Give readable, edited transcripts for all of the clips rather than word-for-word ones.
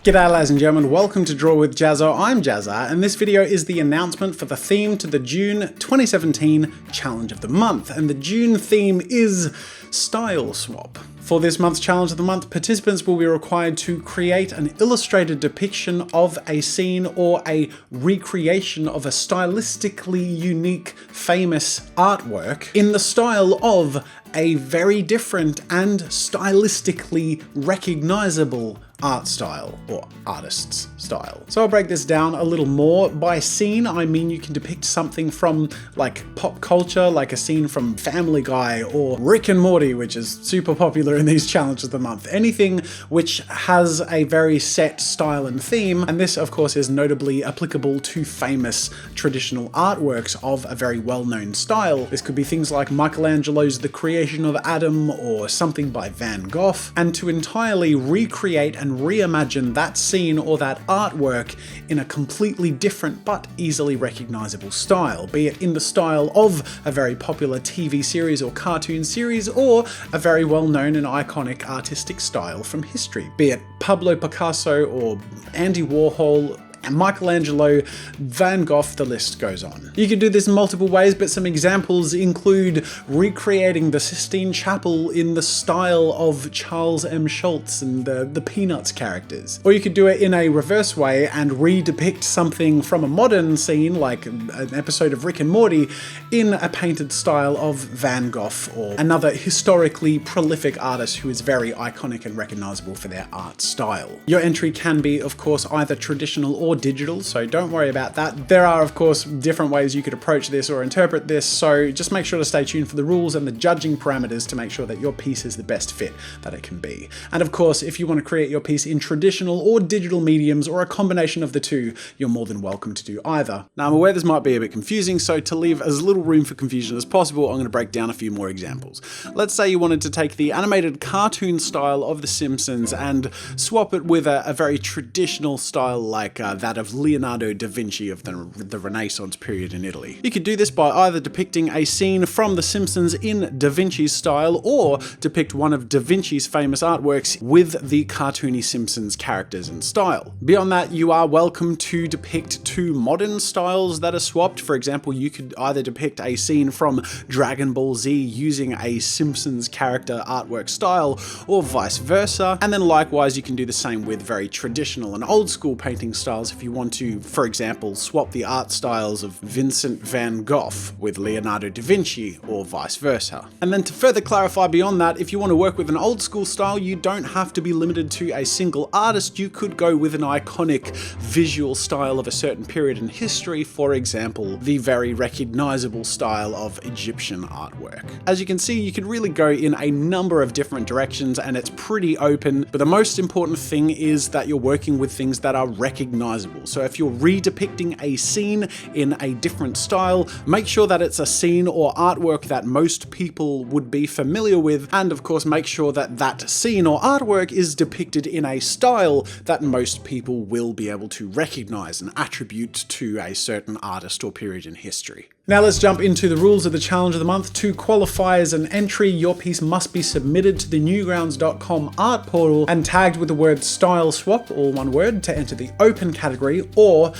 G'day ladies and gentlemen, welcome to Draw with Jazza. I'm Jazza, and this video is the announcement for the theme to the June 2017 Challenge of the Month, and the June theme is Style Swap. For this month's Challenge of the Month, participants will be required to create an illustrated depiction of a scene or a recreation of a stylistically unique, famous artwork in the style of a very different and stylistically recognizable art style, or artist's style. So I'll break this down a little more. By scene, I mean you can depict something from like pop culture, like a scene from Family Guy or Rick and Morty, which is super popular in these challenges of the month. Anything which has a very set style and theme, and this of course is notably applicable to famous traditional artworks of a very well-known style. This could be things like Michelangelo's The Creation of Adam or something by Van Gogh, and to entirely recreate and reimagine that scene or that artwork in a completely different but easily recognizable style, be it in the style of a very popular TV series or cartoon series, or a very well-known and iconic artistic style from history, be it Pablo Picasso or Andy Warhol, Michelangelo, Van Gogh, the list goes on. You can do this in multiple ways, but some examples include recreating the Sistine Chapel in the style of Charles M. Schulz and the Peanuts characters. Or you could do it in a reverse way and re-depict something from a modern scene, like an episode of Rick and Morty, in a painted style of Van Gogh or another historically prolific artist who is very iconic and recognizable for their art style. Your entry can be, of course, either traditional or digital, so don't worry about that. There are, of course, different ways you could approach this or interpret this, so just make sure to stay tuned for the rules and the judging parameters to make sure that your piece is the best fit that it can be. And of course, if you want to create your piece in traditional or digital mediums or a combination of the two, you're more than welcome to do either. Now, I'm aware this might be a bit confusing, so to leave as little room for confusion as possible, I'm going to break down a few more examples. Let's say you wanted to take the animated cartoon style of The Simpsons and swap it with a very traditional style like that of Leonardo da Vinci of the Renaissance period in Italy. You could do this by either depicting a scene from The Simpsons in Da Vinci's style, or depict one of Da Vinci's famous artworks with the cartoony Simpsons characters and style. Beyond that, you are welcome to depict two modern styles that are swapped. For example, you could either depict a scene from Dragon Ball Z using a Simpsons character artwork style, or vice versa. And then likewise, you can do the same with very traditional and old school painting styles if you want to, for example, swap the art styles of Vincent van Gogh with Leonardo da Vinci, or vice versa. And then to further clarify beyond that, if you want to work with an old school style, you don't have to be limited to a single artist. You could go with an iconic visual style of a certain period in history, for example, the very recognizable style of Egyptian artwork. As you can see, you could really go in a number of different directions, and it's pretty open, but the most important thing is that you're working with things that are recognizable. So if you're re-depicting a scene in a different style, make sure that it's a scene or artwork that most people would be familiar with, and of course make sure that that scene or artwork is depicted in a style that most people will be able to recognize and attribute to a certain artist or period in history. Now let's jump into the rules of the Challenge of the Month. To qualify as an entry, your piece must be submitted to the Newgrounds.com art portal and tagged with the word Style Swap, all one word, to enter the open category, or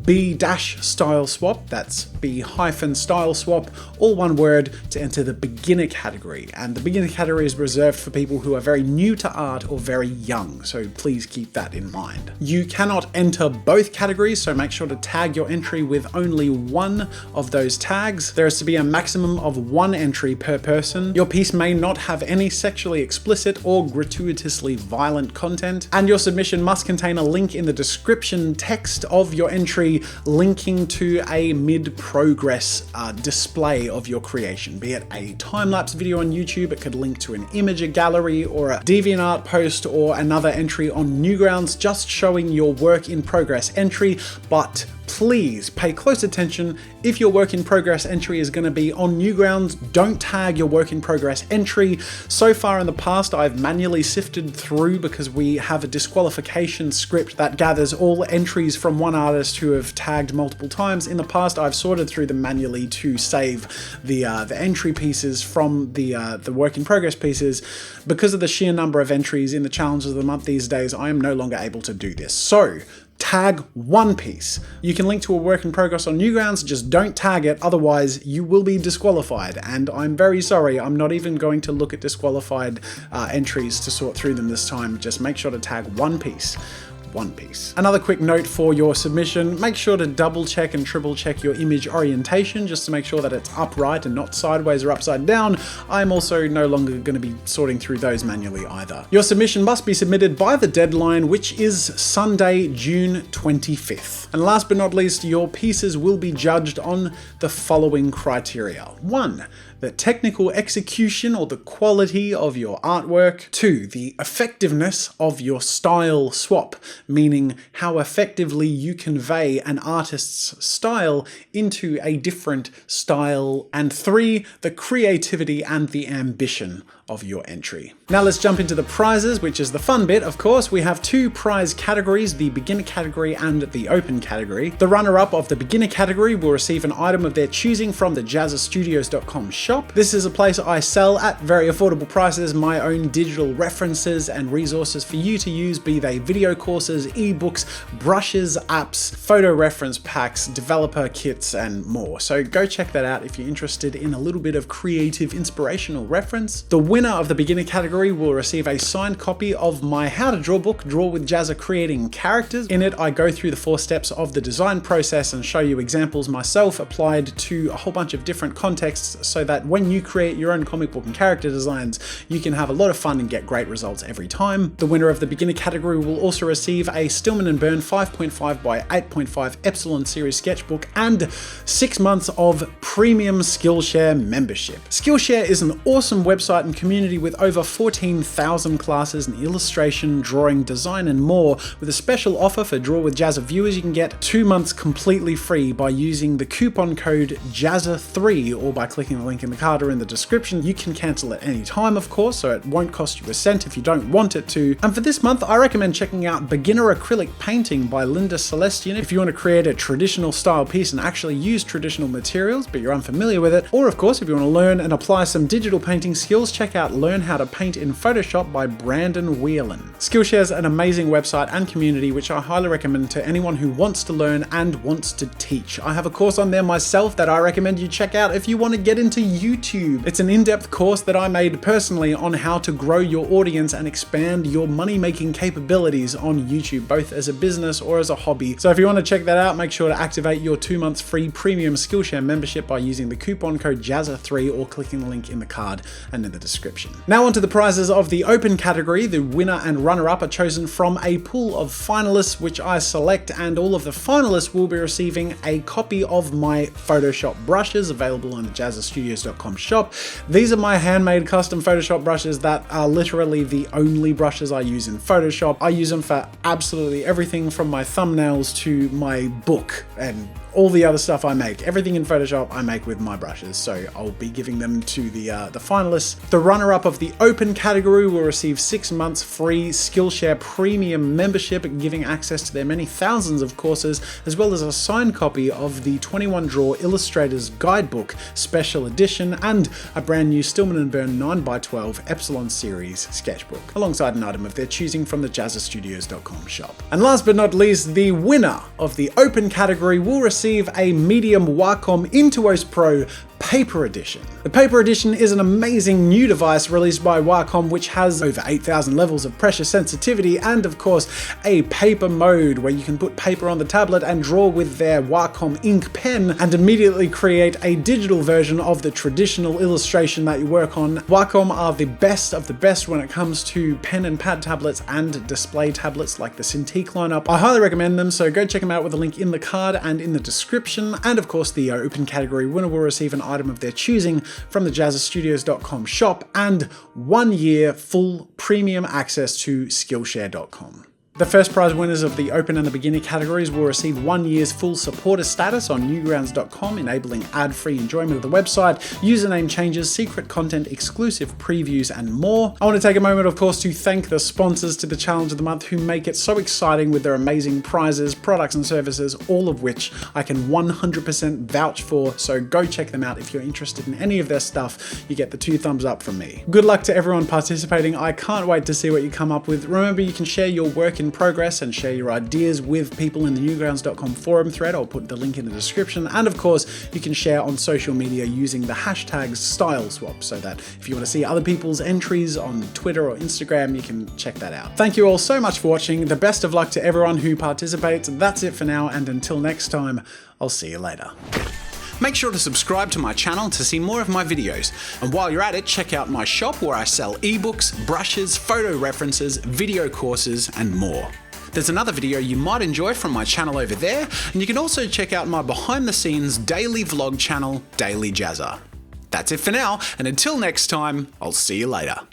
B-Style Swap, that's B-Style Swap, all one word, to enter the beginner category. And the beginner category is reserved for people who are very new to art or very young, so please keep that in mind. You cannot enter both categories, so make sure to tag your entry with only one of those tags. There is to be a maximum of one entry per person. Your piece may not have any sexually explicit or gratuitously violent content, and your submission must contain a link in the description text of your entry linking to a mid-progress display of your creation, be it a time-lapse video on YouTube. It could link to an image gallery or a DeviantArt post or another entry on Newgrounds just showing your work in progress entry, but please pay close attention. If your work in progress entry is going to be on Newgrounds, don't tag your work in progress entry. So far in the past, I've manually sifted through because we have a disqualification script that gathers all entries from one artist who have tagged multiple times. In the past, I've sorted through them manually to save the entry pieces from the work in progress pieces. Because of the sheer number of entries in the challenges of the month these days, I am no longer able to do this. So tag one piece. You can link to a work in progress on Newgrounds, just don't tag it, otherwise you will be disqualified. And I'm very sorry, I'm not even going to look at disqualified entries to sort through them this time. Just make sure to tag one piece. Another quick note for your submission, make sure to double check and triple check your image orientation just to make sure that it's upright and not sideways or upside down. I'm also no longer going to be sorting through those manually either. Your submission must be submitted by the deadline, which is Sunday, June 25th. And last but not least, your pieces will be judged on the following criteria. 1. The technical execution or the quality of your artwork. 2. The effectiveness of your style swap, meaning how effectively you convey an artist's style into a different style. And 3. The creativity and the ambition of your entry. Now let's jump into the prizes, which is the fun bit, of course. We have 2 prize categories, the beginner category and the open category. The runner-up of the beginner category will receive an item of their choosing from the JazzaStudios.com shop. This is a place I sell at very affordable prices my own digital references and resources for you to use, be they video courses, ebooks, brushes, apps, photo reference packs, developer kits, and more. So go check that out if you're interested in a little bit of creative, inspirational reference. The winner of the beginner category will receive a signed copy of my How to Draw book, Draw with Jazza Creating Characters. In it, I go through the 4 steps of the design process and show you examples myself applied to a whole bunch of different contexts so that when you create your own comic book and character designs, you can have a lot of fun and get great results every time. The winner of the beginner category will also receive a Stillman and Birn 5.5 by 8.5 Epsilon series sketchbook and 6 months of premium Skillshare membership. Skillshare is an awesome website and community with over 14,000 classes in illustration, drawing, design, and more. With a special offer for Draw with Jazza viewers, you can get 2 months completely free by using the coupon code Jazza3 or by clicking the link in the card or in the description. You can cancel at any time, of course, so it won't cost you a cent if you don't want it to. And for this month, I recommend checking out Beginner Acrylic Painting by Linda Celestian if you want to create a traditional style piece and actually use traditional materials, but you're unfamiliar with it. Or of course, if you want to learn and apply some digital painting skills, check out Learn How to Paint in Photoshop by Brandon Whelan. Skillshare is an amazing website and community which I highly recommend to anyone who wants to learn and wants to teach. I have a course on there myself that I recommend you check out if you want to get into YouTube. It's an in-depth course that I made personally on how to grow your audience and expand your money-making capabilities on YouTube, both as a business or as a hobby. So if you want to check that out, make sure to activate your 2 months free premium Skillshare membership by using the coupon code Jazza3 or clicking the link in the card and in the description. Now onto the prizes of the open category. The winner and runner-up are chosen from a pool of finalists which I select, and all of the finalists will be receiving a copy of my Photoshop brushes available on the JazzaStudios.com shop. These are my handmade custom Photoshop brushes that are literally the only brushes I use in Photoshop. I use them for absolutely everything from my thumbnails to my book and all the other stuff I make. Everything in Photoshop I make with my brushes, so I'll be giving them to the finalists. The runner-up of the open category will receive 6 months free Skillshare premium membership, giving access to their many thousands of courses, as well as a signed copy of the 21 Draw Illustrator's Guidebook Special Edition and a brand new Stillman and Birn 9x12 Epsilon series sketchbook, alongside an item of their choosing from the JazzaStudios.com shop. And last but not least, the winner of the open category will receive a medium Wacom Intuos Pro Paper Edition. The Paper Edition is an amazing new device released by Wacom which has over 8,000 levels of pressure sensitivity and of course a paper mode where you can put paper on the tablet and draw with their Wacom ink pen and immediately create a digital version of the traditional illustration that you work on. Wacom are the best of the best when it comes to pen and pad tablets and display tablets like the Cintiq lineup. I highly recommend them, so go check them out with a link in the card and in the description. And of course the open category winner will receive an item of their choosing from the JazzaStudios.com shop and 1 year full premium access to Skillshare.com. The first prize winners of the Open and the Beginner categories will receive 1 year's full supporter status on Newgrounds.com, enabling ad-free enjoyment of the website, username changes, secret content, exclusive previews, and more. I want to take a moment, of course, to thank the sponsors to the Challenge of the Month who make it so exciting with their amazing prizes, products, and services, all of which I can 100% vouch for, so go check them out if you're interested in any of their stuff. You get the 2 thumbs up from me. Good luck to everyone participating. I can't wait to see what you come up with. Remember, you can share your work in progress and share your ideas with people in the Newgrounds.com forum thread. I'll put the link in the description. And of course, you can share on social media using the hashtags StyleSwap, so that if you want to see other people's entries on Twitter or Instagram, you can check that out. Thank you all so much for watching. The best of luck to everyone who participates. That's it for now, and until next time, I'll see you later. Make sure to subscribe to my channel to see more of my videos, and while you're at it, check out my shop where I sell ebooks, brushes, photo references, video courses, and more. There's another video you might enjoy from my channel over there, and you can also check out my behind the scenes daily vlog channel, Daily Jazza. That's it for now, and until next time, I'll see you later.